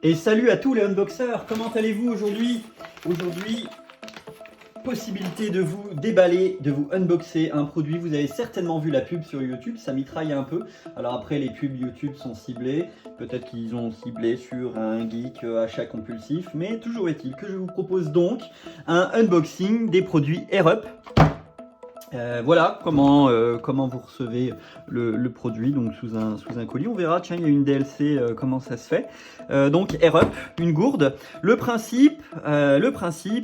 Et salut à tous les unboxers, comment allez-vous aujourd'hui? Aujourd'hui, possibilité de vous déballer, de vous unboxer un produit. Vous avez certainement vu la pub sur YouTube, ça mitraille un peu. Alors après, les pubs YouTube sont ciblées, peut-être qu'ils ont ciblé sur un geek achat compulsif, mais toujours est-il que je vous propose donc un unboxing des produits AirUp. Voilà comment vous recevez le produit donc sous un colis. On verra, tiens, il y a une DLC, comment ça se fait. Donc AirUp, une gourde. Le principe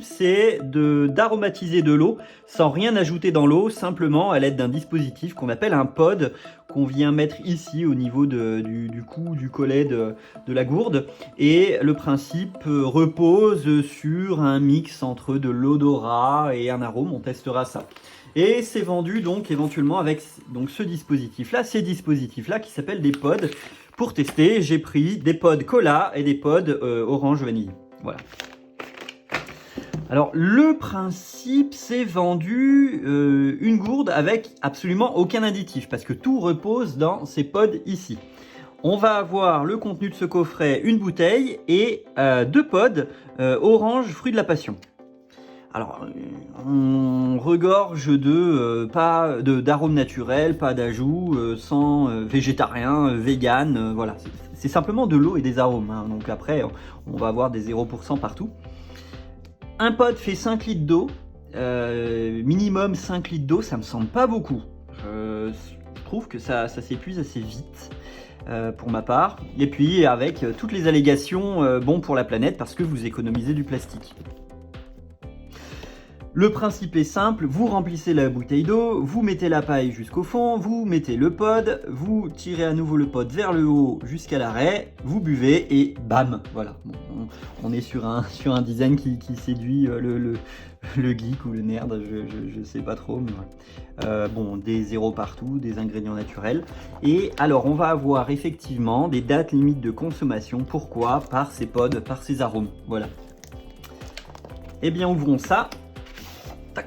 c'est d'aromatiser de l'eau sans rien ajouter dans l'eau, simplement à l'aide d'un dispositif qu'on appelle un pod, qu'on vient mettre ici au niveau du cou, du collet de la gourde. Et le principe repose sur un mix entre de l'odorat et un arôme, on testera ça. Et c'est vendu donc éventuellement avec donc ces dispositifs-là qui s'appellent des pods. Pour tester, j'ai pris des pods cola et des pods orange vanille. Voilà. Alors le principe, c'est vendu une gourde avec absolument aucun additif parce que tout repose dans ces pods ici. On va avoir le contenu de ce coffret, une bouteille et deux pods orange fruit de la passion. Alors, on regorge d'arômes naturels, pas d'ajout, sans végétarien, vegan, voilà. C'est simplement de l'eau et des arômes, hein. Donc après, on va avoir des 0% partout. Un pod fait 5 litres d'eau, minimum 5 litres d'eau, ça me semble pas beaucoup. Je trouve que ça s'épuise assez vite. Pour ma part. Et puis avec toutes les allégations bon pour la planète parce que vous économisez du plastique. Le principe est simple, vous remplissez la bouteille d'eau, vous mettez la paille jusqu'au fond, vous mettez le pod, vous tirez à nouveau le pod vers le haut jusqu'à l'arrêt, vous buvez et bam, voilà. Bon, on est sur un design qui séduit le geek ou le nerd, je sais pas trop, mais ouais. Bon, des zéros partout, des ingrédients naturels. Et alors, on va avoir effectivement des dates limites de consommation. Pourquoi? Par ces pods, par ces arômes, voilà. Eh bien, ouvrons ça. Tac.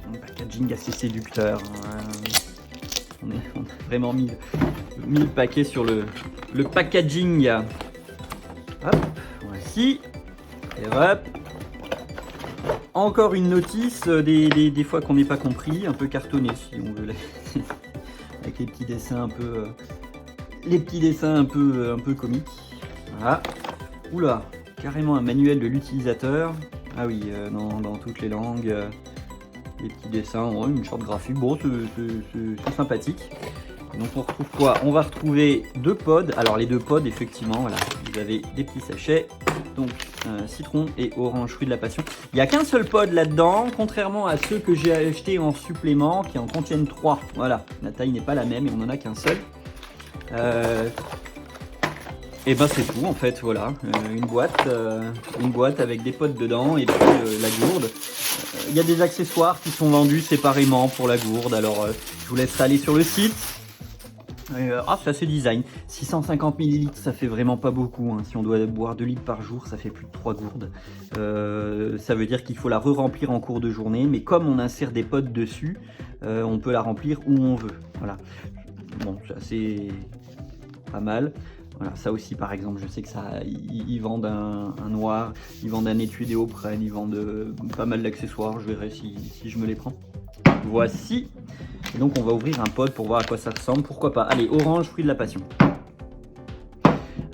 Un packaging assez séducteur. On a vraiment mis le paquet sur le packaging. Hop, voici. Et hop. Encore une notice des fois qu'on n'est pas compris, un peu cartonné si on veut, avec les petits dessins un peu comiques. Voilà. Oula, carrément un manuel de l'utilisateur. Ah oui, dans toutes les langues, les petits dessins, ouais, une charte graphique, bon, c'est sympathique. Donc on retrouve quoi? On va retrouver deux pods. Alors les deux pods, effectivement, voilà, vous avez des petits sachets, donc citron et orange fruit de la passion. Il n'y a qu'un seul pod là-dedans, contrairement à ceux que j'ai achetés en supplément, qui en contiennent 3. Voilà, la taille n'est pas la même et on n'en a qu'un seul. Et ben c'est tout en fait, voilà, une boîte avec des pods dedans et puis la gourde. Il y a des accessoires qui sont vendus séparément pour la gourde, alors je vous laisserai aller sur le site. C'est assez design, 650 ml, ça fait vraiment pas beaucoup, hein. Si on doit boire 2 litres par jour, ça fait plus de 3 gourdes. Ça veut dire qu'il faut la re-remplir en cours de journée, mais comme on insère des pods dessus, on peut la remplir où on veut, voilà. Bon, c'est assez pas mal. Voilà, ça aussi par exemple, je sais que ça, ils vendent un noir, ils vendent un étui Déoprène, ils vendent pas mal d'accessoires, je verrai si je me les prends. Voici, et donc on va ouvrir un pod pour voir à quoi ça ressemble, pourquoi pas. Allez, orange, fruit de la passion.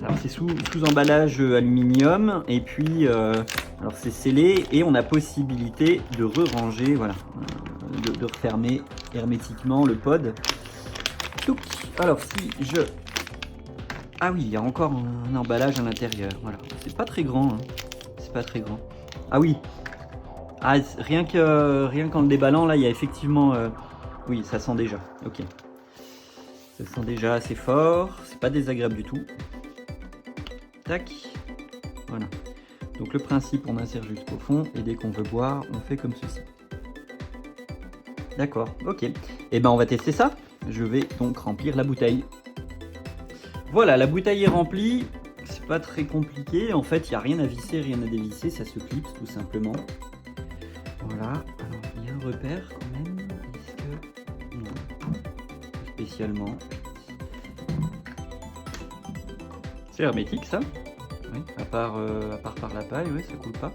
Alors c'est sous emballage aluminium, et puis alors c'est scellé, et on a possibilité de re-ranger, voilà, de refermer hermétiquement le pod. Alors si je... Ah oui, il y a encore un emballage à l'intérieur, voilà. C'est pas très grand, hein. C'est pas très grand. Ah oui. Ah, rien qu'en le déballant, là, il y a effectivement... Oui, ça sent déjà, ok. Ça sent déjà assez fort, c'est pas désagréable du tout. Tac. Voilà. Donc le principe, on insère jusqu'au fond, et dès qu'on veut boire, on fait comme ceci. D'accord, ok. Et ben on va tester ça. Je vais donc remplir la bouteille. Voilà, la bouteille est remplie, c'est pas très compliqué, en fait il n'y a rien à visser, rien à dévisser, ça se clipse tout simplement. Voilà, alors il y a un repère quand même, est-ce que... Non, spécialement. C'est hermétique ça. Oui, à part par la paille, oui, ça coule pas.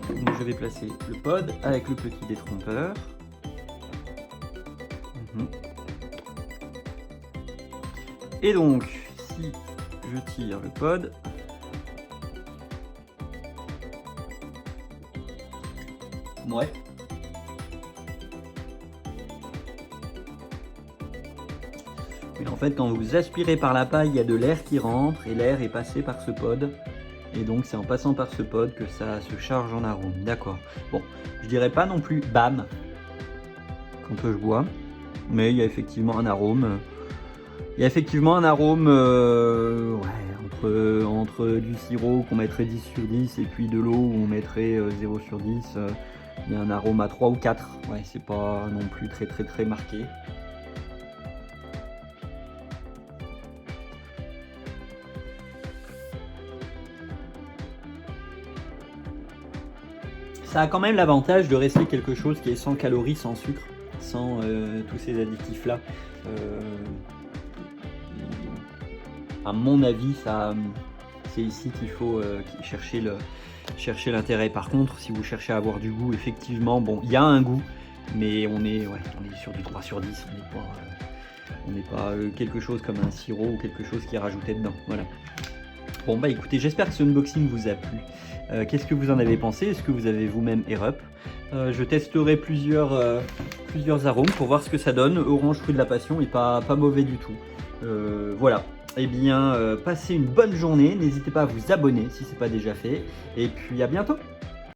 Donc je vais placer le pod avec le petit détrompeur. Et donc, si je tire le pod, ouais. Mais en fait, quand vous aspirez par la paille, il y a de l'air qui rentre et l'air est passé par ce pod. Et donc, c'est en passant par ce pod que ça se charge en arôme. D'accord. Bon, je dirais pas non plus bam quand je bois, mais il y a effectivement un arôme. Il y a effectivement un arôme ouais, entre du sirop qu'on mettrait 10 sur 10 et puis de l'eau où on mettrait 0 sur 10. Il y a un arôme à 3 ou 4. Ouais, c'est pas non plus très marqué. Ça a quand même l'avantage de rester quelque chose qui est sans calories, sans sucre, sans tous ces additifs là. À mon avis, c'est ici qu'il faut chercher l'intérêt. Par contre, si vous cherchez à avoir du goût, effectivement, bon, il y a un goût, mais on est sur du 3 sur 10. On n'est pas quelque chose comme un sirop ou quelque chose qui est rajouté dedans. Voilà. Bon bah écoutez, j'espère que ce unboxing vous a plu. Qu'est-ce que vous en avez pensé? Est-ce que vous avez vous-même Air-Up? Je testerai plusieurs arômes pour voir ce que ça donne. Orange, fruit de la passion, et pas mauvais du tout. Voilà. Eh bien, passez une bonne journée. N'hésitez pas à vous abonner si ce n'est pas déjà fait. Et puis à bientôt.